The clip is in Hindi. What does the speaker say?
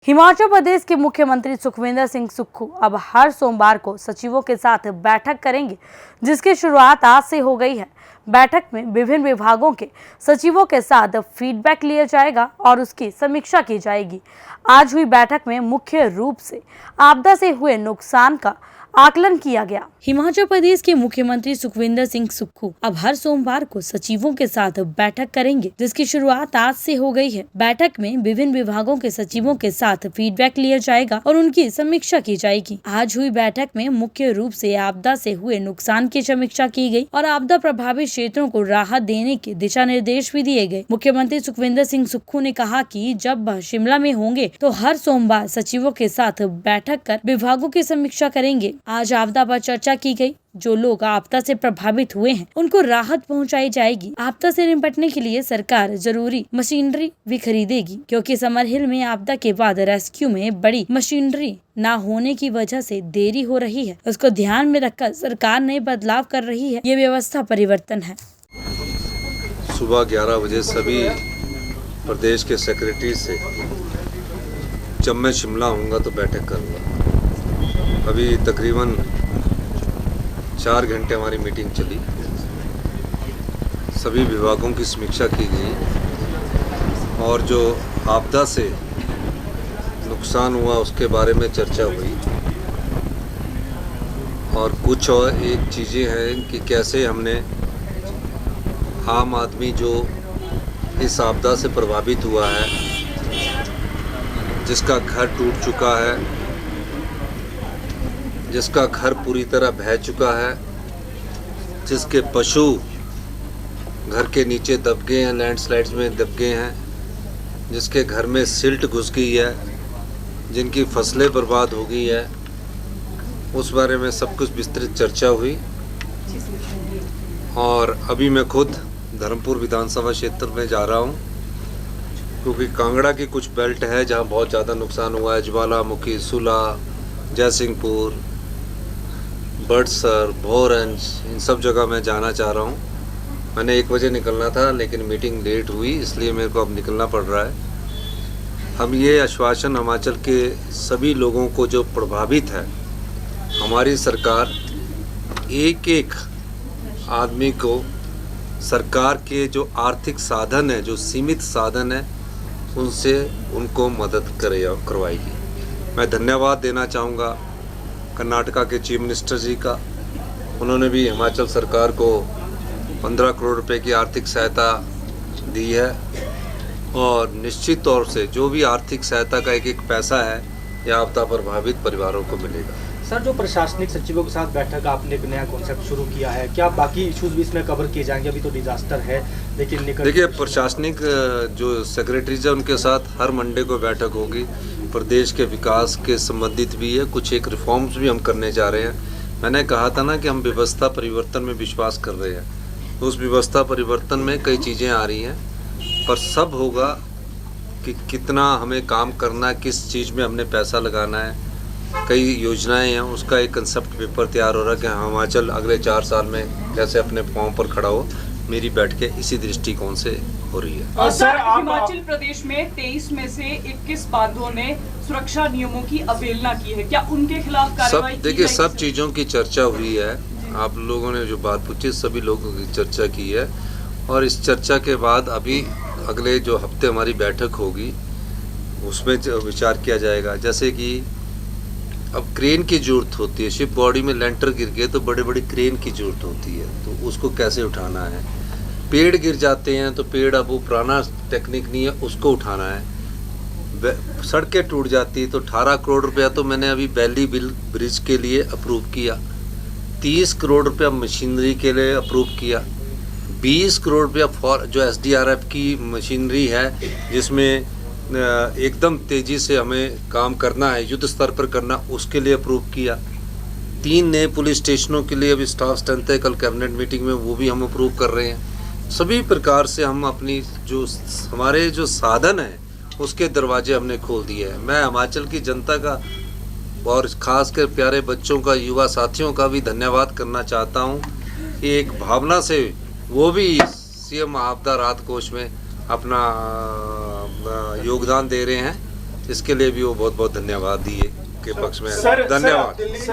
हिमाचल प्रदेश के मुख्यमंत्री सुखविंदर सिंह सुक्खू अब हर सोमवार को सचिवों के साथ बैठक करेंगे, जिसकी शुरुआत आज से हो गई है। बैठक में विभिन्न विभागों के सचिवों के साथ फीडबैक लिया जाएगा और उसकी समीक्षा की जाएगी। आज हुई बैठक में मुख्य रूप से आपदा से हुए नुकसान का आकलन किया गया। हिमाचल प्रदेश के मुख्यमंत्री सुखविंदर सिंह सुक्खू अब हर सोमवार को सचिवों के साथ बैठक करेंगे, जिसकी शुरुआत आज से हो गई है। बैठक में विभिन्न विभागों के सचिवों के साथ फीडबैक लिया जाएगा और उनकी समीक्षा की जाएगी। आज हुई बैठक में मुख्य रूप से आपदा से हुए नुकसान की समीक्षा की गई और आपदा प्रभावित क्षेत्रों को राहत देने के दिशा निर्देश भी दिए गए। मुख्यमंत्री सुखविंदर सिंह सुक्खू ने कहा कि जब वह शिमला में होंगे तो हर सोमवार सचिवों के साथ बैठक कर विभागों की समीक्षा करेंगे। आज आपदा पर चर्चा की गई। जो लोग आपदा से प्रभावित हुए हैं उनको राहत पहुंचाई जाएगी। आपदा से निपटने के लिए सरकार जरूरी मशीनरी भी खरीदेगी, क्योंकि समर हिल में आपदा के बाद रेस्क्यू में बड़ी मशीनरी न होने की वजह से देरी हो रही है। उसको ध्यान में रखकर सरकार नए बदलाव कर रही है। ये व्यवस्था परिवर्तन है। सुबह 11 बजे सभी प्रदेश के सेक्रेटरी से जब मैं शिमला होऊंगा तो बैठक करूंगा। अभी तकरीबन 4 घंटे हमारी मीटिंग चली। सभी विभागों की समीक्षा की गई और जो आपदा से नुकसान हुआ उसके बारे में चर्चा हुई। और कुछ और एक चीज़ें हैं कि कैसे हमने आम आदमी जो इस आपदा से प्रभावित हुआ है, जिसका घर टूट चुका है, जिसका घर पूरी तरह बह चुका है, जिसके पशु घर के नीचे दब गए हैं, लैंडस्लाइड्स में दब गए हैं, जिसके घर में सिल्ट घुस गई है, जिनकी फसलें बर्बाद हो गई है, उस बारे में सब कुछ विस्तृत चर्चा हुई। और अभी मैं खुद धर्मपुर विधानसभा क्षेत्र में जा रहा हूँ, क्योंकि कांगड़ा की कुछ बेल्ट है जहाँ बहुत ज़्यादा नुकसान हुआ है। ज्वालामुखी, सुला, जयसिंहपुर, बड़सर, भोरंज, इन सब जगह मैं जाना चाह रहा हूँ। मैंने 1 बजे निकलना था, लेकिन मीटिंग लेट हुई, इसलिए मेरे को अब निकलना पड़ रहा है। हम ये आश्वासन हिमाचल के सभी लोगों को जो प्रभावित है, हमारी सरकार एक एक आदमी को सरकार के जो आर्थिक साधन है, जो सीमित साधन है, उनसे उनको मदद करवाएगी। मैं धन्यवाद देना चाहूँगा कर्नाटका के चीफ मिनिस्टर जी का। उन्होंने भी हिमाचल सरकार को 15 करोड़ रुपए की आर्थिक सहायता दी है और निश्चित तौर से जो भी आर्थिक सहायता का एक एक पैसा है यह आपदा प्रभावित परिवारों को मिलेगा। सर, जो प्रशासनिक सचिवों के साथ बैठक आपने एक नया कॉन्सेप्ट शुरू किया है, क्या बाकी इश्यूज भी इसमें कवर किए जाएंगे? अभी तो डिजास्टर है, लेकिन देखिए, प्रशासनिक जो सेक्रेटरीज है उनके साथ हर मंडे को बैठक होगी। प्रदेश के विकास के संबंधित भी है, कुछ एक रिफॉर्म्स भी हम करने जा रहे हैं। मैंने कहा था ना कि हम व्यवस्था परिवर्तन में विश्वास कर रहे हैं, तो उस व्यवस्था परिवर्तन में कई चीज़ें आ रही हैं, पर सब होगा कि कितना हमें काम करना है, किस चीज़ में हमने पैसा लगाना है। कई योजनाएं हैं, उसका एक कंसेप्ट पेपर तैयार हो रहा है कि हिमाचल अगले 4 साल में कैसे अपने पांव पर खड़ा हो। मेरी बैठकें इसी दृष्टिकोण से हो रही है। और सर, हिमाचल प्रदेश में 23 में से 21 बांधों ने सुरक्षा नियमों की अवहेलना की है, क्या उनके खिलाफ कार्रवाई की? देखिए, सब चीज़ों की चर्चा हुई है। आप लोगों ने जो बात पूछी, सभी लोगों की चर्चा की है और इस चर्चा के बाद अभी अगले जो हफ्ते हमारी बैठक होगी उसमें विचार किया जाएगा। जैसे कि अब क्रेन की जरूरत होती है, शिप बॉडी में लेंटर गिर गए तो बड़े बड़ी क्रेन की जरूरत होती है, तो उसको कैसे उठाना है। पेड़ गिर जाते हैं तो पेड़, अब वो पुराना टेक्निक नहीं है, उसको उठाना है। सड़कें टूट जाती है तो 18 करोड़ रुपया तो मैंने अभी बैली ब्रिज के लिए अप्रूव किया, 30 करोड़ रुपया मशीनरी के लिए अप्रूव किया, 20 करोड़ रुपया फॉर जो SDRF की मशीनरी है, जिसमें एकदम तेज़ी से हमें काम करना है, युद्ध स्तर पर करना, उसके लिए अप्रूव किया। 3 नए पुलिस स्टेशनों के लिए अभी स्टाफ स्ट्रेंथ है, कल कैबिनेट मीटिंग में वो भी हम अप्रूव कर रहे हैं। सभी प्रकार से हम अपनी जो हमारे जो साधन है उसके दरवाजे हमने खोल दिए हैं। मैं हिमाचल की जनता का और खासकर प्यारे बच्चों का, युवा साथियों का भी धन्यवाद करना चाहता हूँ कि एक भावना से वो भी CM आपदा राहत कोष में अपना योगदान दे रहे हैं। इसके लिए भी वो बहुत बहुत धन्यवाद दिए के पक्ष में सर धन्यवाद।